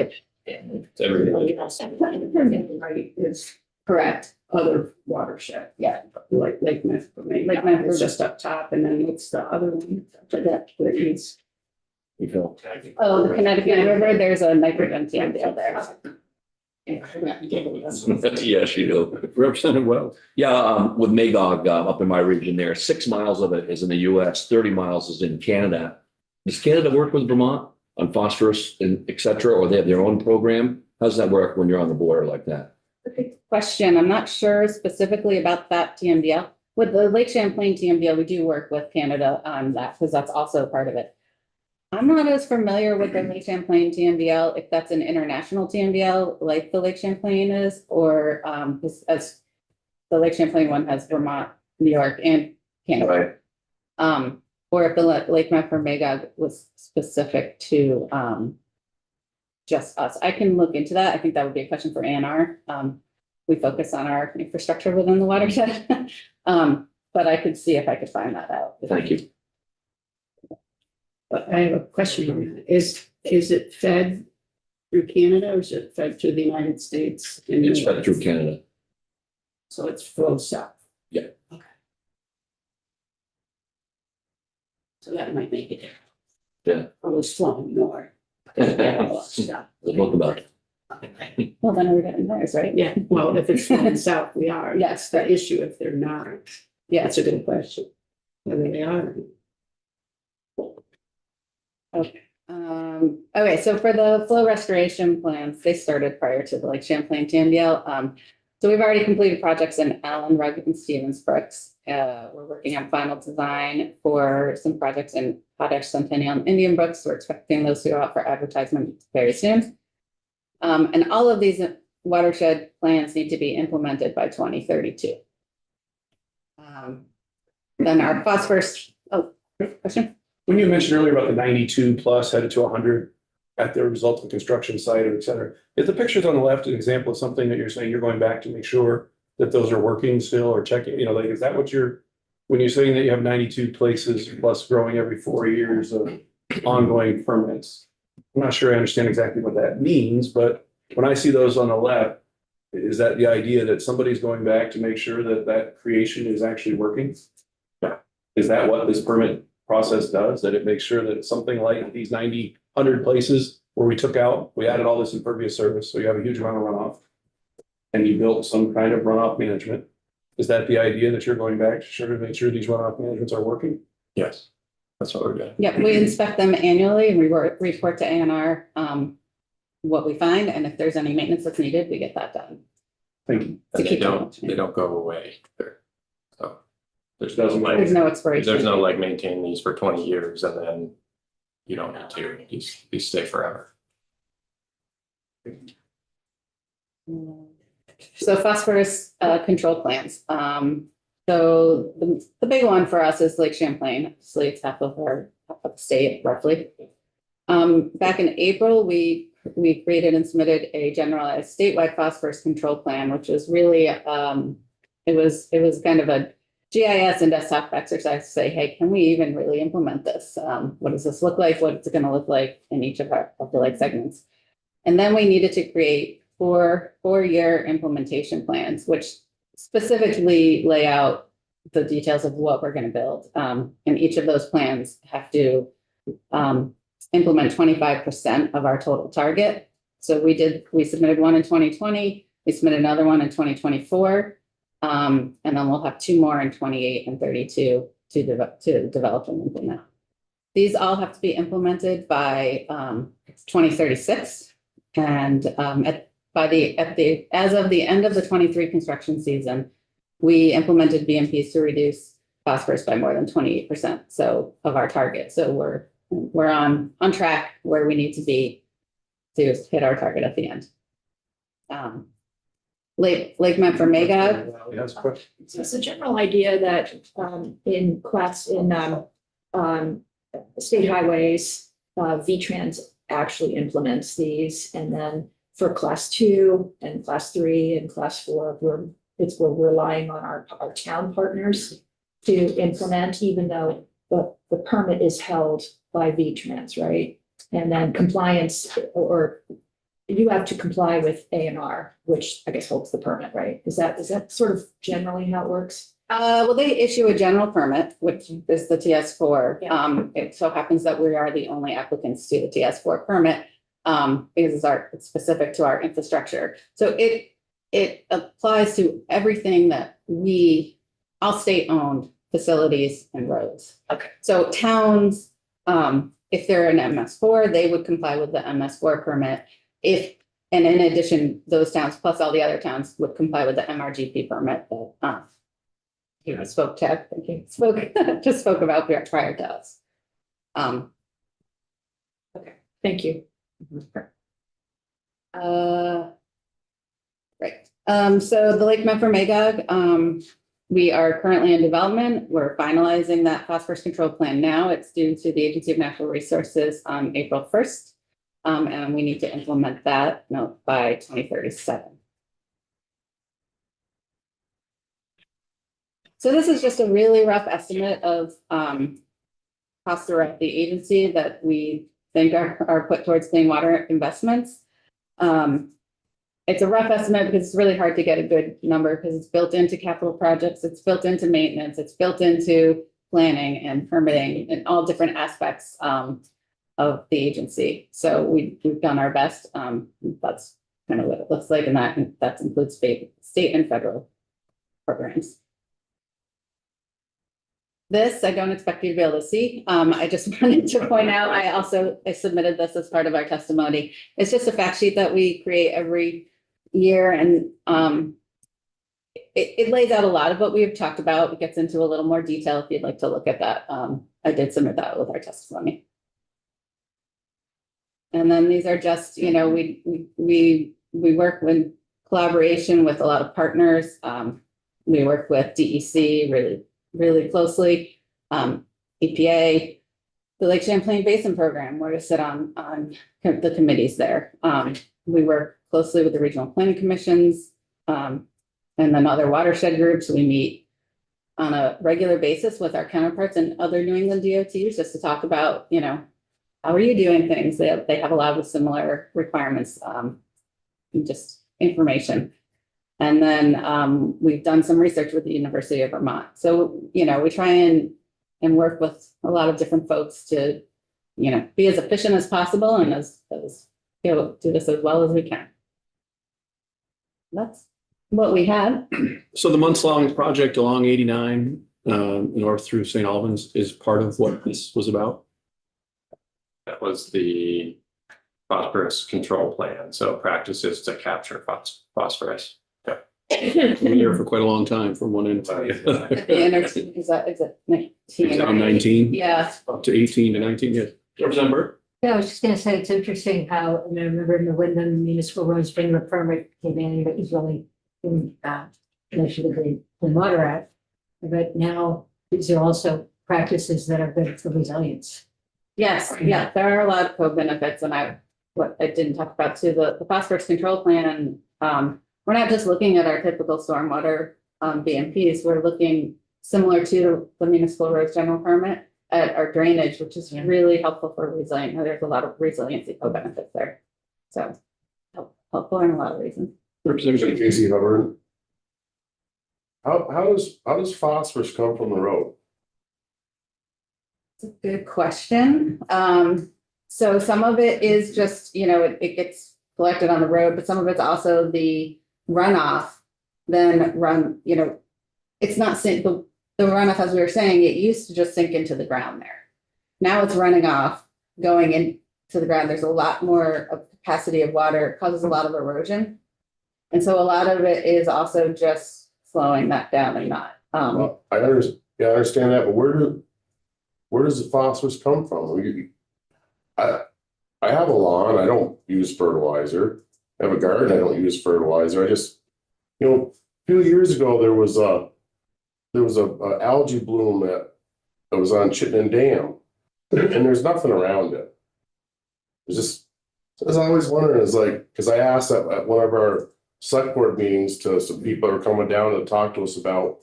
It's everybody. Right, is correct. other watershed. Yeah. Like Lake Memphremagog. Lake Memphremagog. It's just up top, and then what's the other one? That is. You feel? Oh, the Connecticut River, there's a nitrogen TMDL there. Yes, you do. Representative Wells? Yeah, with Magog up in my region there, 6 miles of it is in the US, 30 miles is in Canada. Does Canada work with Vermont on phosphorus and et cetera, or they have their own program? How does that work when you're on the border like that? Question, I'm not sure specifically about that TMDL. With the Lake Champlain TMDL, we do work with Canada on that, because that's also part of it. I'm not as familiar with the Lake Champlain TMDL, if that's an international TMDL like the Lake Champlain is, or as the Lake Champlain one has Vermont, New York, and Canada. Right. Or if the Lake Memphremagog was specific to just us. I can look into that. I think that would be a question for ANR. We focus on our infrastructure within the watershed. But I could see if I could find that out. Thank you. But I have a question on that. Is it fed through Canada or is it fed to the United States? It's fed through Canada. So it's flows south? Yeah. Okay. So that might make it different. Yeah. Or it's flowing north. The book about it. Well, then we're getting theirs, right? Yeah, well, if it's flowing south, we are. Yes. That's the issue. If they're not, Yeah. that's a good question. Whether they are. Okay, so for the flow restoration plans, they started prior to the Lake Champlain TMDL. So we've already completed projects in Allen, Rugg, and Stevens Brooks. We're working on final design for some projects in Potash, Centennial, and Indian Brooks. We're expecting those to go out for advertisement very soon. And all of these watershed plans need to be implemented by 2032. Then our phosphorus, question? When you mentioned earlier about the 92 plus headed to 100 at the result of the construction site, or et cetera, is the pictures on the left an example of something that you're saying you're going back to make sure that those are working still, or checking, like, is that what when you're saying that you have 92 places plus growing every 4 years of ongoing permits? I'm not sure I understand exactly what that means, but when I see those on the left, is that the idea that somebody's going back to make sure that that creation is actually working? Yeah. Is that what this permit process does, that it makes sure that something like these 90, 100 places where we added all this impervious surface, so you have a huge amount of runoff, and you built some kind of runoff management? Is that the idea, that you're going back to make sure these runoff managements are working? Yes, that's what we're doing. Yep, we inspect them annually and we report to ANR what we find, and if there's any maintenance that's needed, we get that done. Thank you. To And they keep don't go away. So there's no Doesn't like, There's no expiration. there's no like maintain these for 20 years and then you don't need to, these stay forever. So phosphorus control plans. So the big one for us is Lake Champlain. Obviously, it's half of the state roughly. Back in April, we created and submitted a generalized statewide phosphorus control plan, which was really it was kind of a GIS and desktop exercise to say, hey, can we even really implement this? What does this look like? What is it going to look like in each of the lake segments? And then we needed to create four-year implementation plans, which specifically lay out the details of what we're going to build. And each of those plans have to implement 25% of our total target. So we submitted one in 2020, we submitted another one in 2024. And then we'll have two more in 28 and 32 to develop and implement. These all have to be implemented by 2036. And as of the end of the 23 construction season, we implemented BMPs to reduce phosphorus by more than 28%. So of our target. So we're on track where we need to be to hit our target at the end. Lake Memphremagog. Yes, question. So it's a general idea that in state highways, VTrans actually implements these. And then for class 2 and class 3 and class 4, we're relying on our town partners to implement, even though the permit is held by VTrans, right? And then compliance, or you have to comply with ANR, which I guess holds the permit, right? Is that sort of generally how it works? Well, they issue a general permit, which is the TS4. It so happens that we are the only applicants to the TS4 permit because it's specific to our infrastructure. So it applies to everything that all state-owned facilities and roads. Okay. So towns, if they're an MS4, they would comply with the MS4 permit. If And in addition, those towns plus all the other towns would comply with the MRGP permit that, spoke to, I think he spoke, just spoke about prior to us. Thank you. Right, so the Lake Memphremagog, we are currently in development. We're finalizing that phosphorus control plan now. It's due to the Agency of Natural Resources on April 1st. And we need to implement that by 2037. So this is just a really rough estimate of costs throughout the agency that we think are put towards clean water investments. It's a rough estimate because it's really hard to get a good number because it's built into capital projects, it's built into maintenance, it's built into planning and permitting and all different aspects of the agency. So we've done our best. That's kind of what it looks like, and that includes state and federal programs. This, I don't expect you to be able to see. I just wanted to point out, I submitted this as part of our testimony. It's just a fact sheet that we create every year, and it lays out a lot of what we've talked about. It gets into a little more detail if you'd like to look at that. I did submit that with our testimony. And then these are just, we work with collaboration with a lot of partners. We work with DEC really closely, EPA, the Lake Champlain Basin Program, where to sit on the committees there. We work closely with the regional planning commissions, and then other watershed groups. We meet on a regular basis with our counterparts and other New England DOTs just to talk about, how are you doing things? They have a lot of similar requirements, just information. And then we've done some research with the University of Vermont. So, we try and work with a lot of different folks to, be as efficient as possible and as do this as well as we can. That's what we had. So the months-long project along 89 north through St. Albans is part of what this was about? That was the phosphorus control plan, so practices to capture phosphorus. Been here for quite a long time, from one end to the other. At the intersection, is it 19? Around 19? Yeah. Up to 18 to 19, yes. Representative Burke? Yeah, I was just gonna say, it's interesting how, I remember in the Wyndham Municipal Roads Stream permit came in, but was really doing connection with the Clean Water Act. But now these are also practices that are good for resilience. Yes, yeah, there are a lot of co-benefits, and what I didn't talk about too, the phosphorus control plan. We're not just looking at our typical stormwater BMPs, we're looking similar to the municipal roads general permit at our drainage, which is really helpful for resilience. There's a lot of resiliency co-benefits there. So helpful in a lot of reasons. Representative Casey Hubbard. How does phosphorus come from the road? It's a good question. So some of it is just, it gets collected on the road, but some of it's also the runoff, then it's not the runoff, as we were saying, it used to just sink into the ground there. Now it's running off, going into the ground. There's a lot more of capacity of water, it causes a lot of erosion. And so a lot of it is also just slowing that down and not. Well, I understand that, but where does the phosphorus come from? I have a lawn, I don't use fertilizer. I have a garden, I don't use fertilizer. I just, a few years ago, there was a algae bloom that was on Chittenden Dam, and there's nothing around it. It's just, I was always wondering, because I asked at one of our select board meetings to some people that were coming down to talk to us about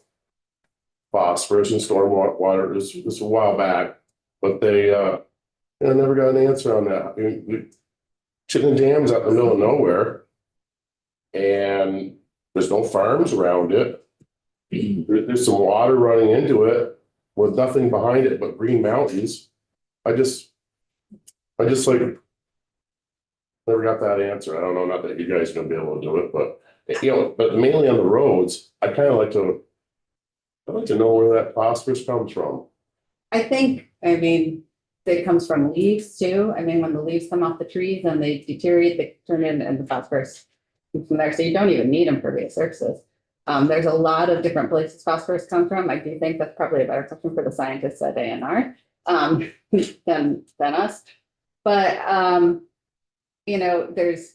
phosphorus and stormwater. This was a while back, but they I never got an answer on that. Chittenden Dam's out in the middle of nowhere, and there's no farms around it. There's some water running into it with nothing behind it but green mountains. I just never got that answer. I don't know, not that you guys are gonna be able to do it, but but mainly on the roads, I'd like to know where that phosphorus comes from. I think, it comes from leaves too. I mean, when the leaves come off the trees and they deteriorate, they turn into the phosphorus from there. So you don't even need impervious surfaces. There's a lot of different places phosphorus come from. I do think that's probably a better question for the scientists at ANR, than us. But, you know, there's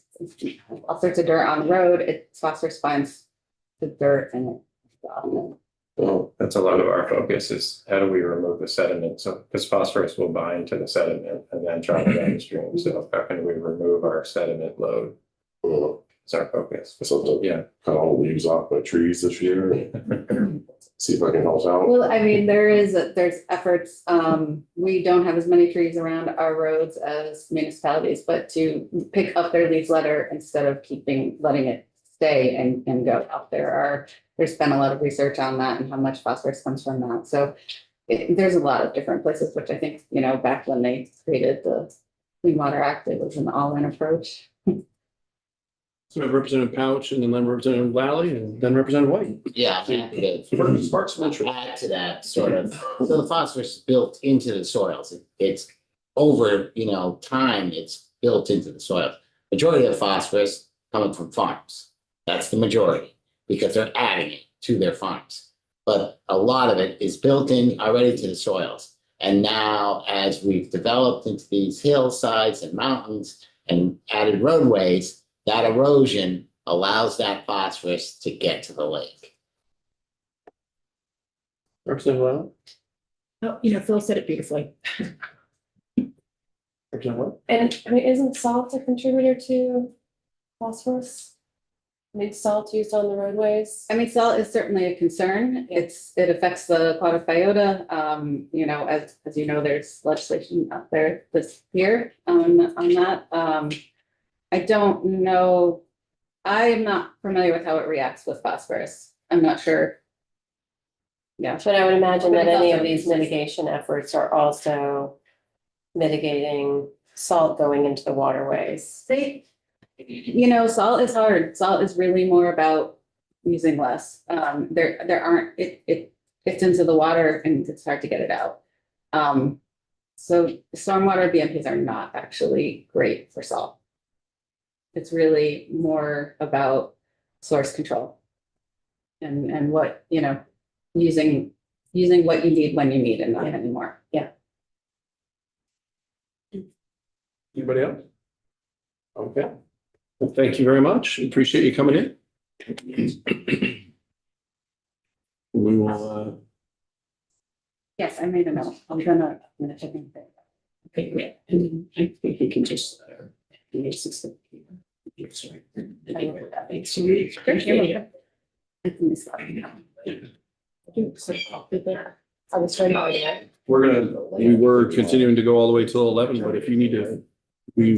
all sorts of dirt on the road. It's phosphorus finds the dirt and Well, That's a lot of our focus is how do we remove the sediment? So, because phosphorus will bind to the sediment and then travel downstream. So how can we remove our sediment load? It's our focus. so Yeah. cut all the leaves off my trees this year. See if I can help out. well, I mean, there's efforts, we don't have as many trees around our roads as municipalities, but to pick up their leaf litter instead of letting it stay and go up. There's been a lot of research on that and how much phosphorus comes from that. So there's a lot of different places, which I think, you know, back when they created the Clean Water Act, it was an all-in approach. So we have Representative Pouch and then Representative Lally and then Representative White. Yeah, I'm happy to Sparks some interest. add to that sort of, so the phosphorus is built into the soils. It's over, you know, time, it's built into the soils. Majority of phosphorus coming from farms. That's the majority, because they're adding it to their farms. But a lot of it is built in already to the soils. And now, as we've developed into these hillsides and mountains and added roadways, that erosion allows that phosphorus to get to the lake. Representative Lally? Oh, you know, Phil said it beautifully. Representative White? And I mean, isn't salt a contributor to phosphorus? I mean, salt used on the roadways. I mean, salt is certainly a concern. It affects the aquatic biota. You know, as you know, there's legislation out there this year on that. I don't know. I am not familiar with how it reacts with phosphorus. I'm not sure. Yeah. But I would imagine But that it's any also- of these mitigation efforts are also mitigating salt going into the waterways. You know, salt is hard. Salt is really more about using less. There aren't, it gets into the water and it's hard to get it out. So stormwater BMPs are not actually great for salt. It's really more about source control. And what, you know, using what you need when you need and not anymore. Yeah. Anybody else? Okay. Well, thank you very much. Appreciate you coming in. We will, Yes, I made a note. I'm gonna check in. Okay, great. And I think we can just, yes, it's the. Yes, right. It's really. I was trying to. we were continuing to go all the way till 11, but if you need to, we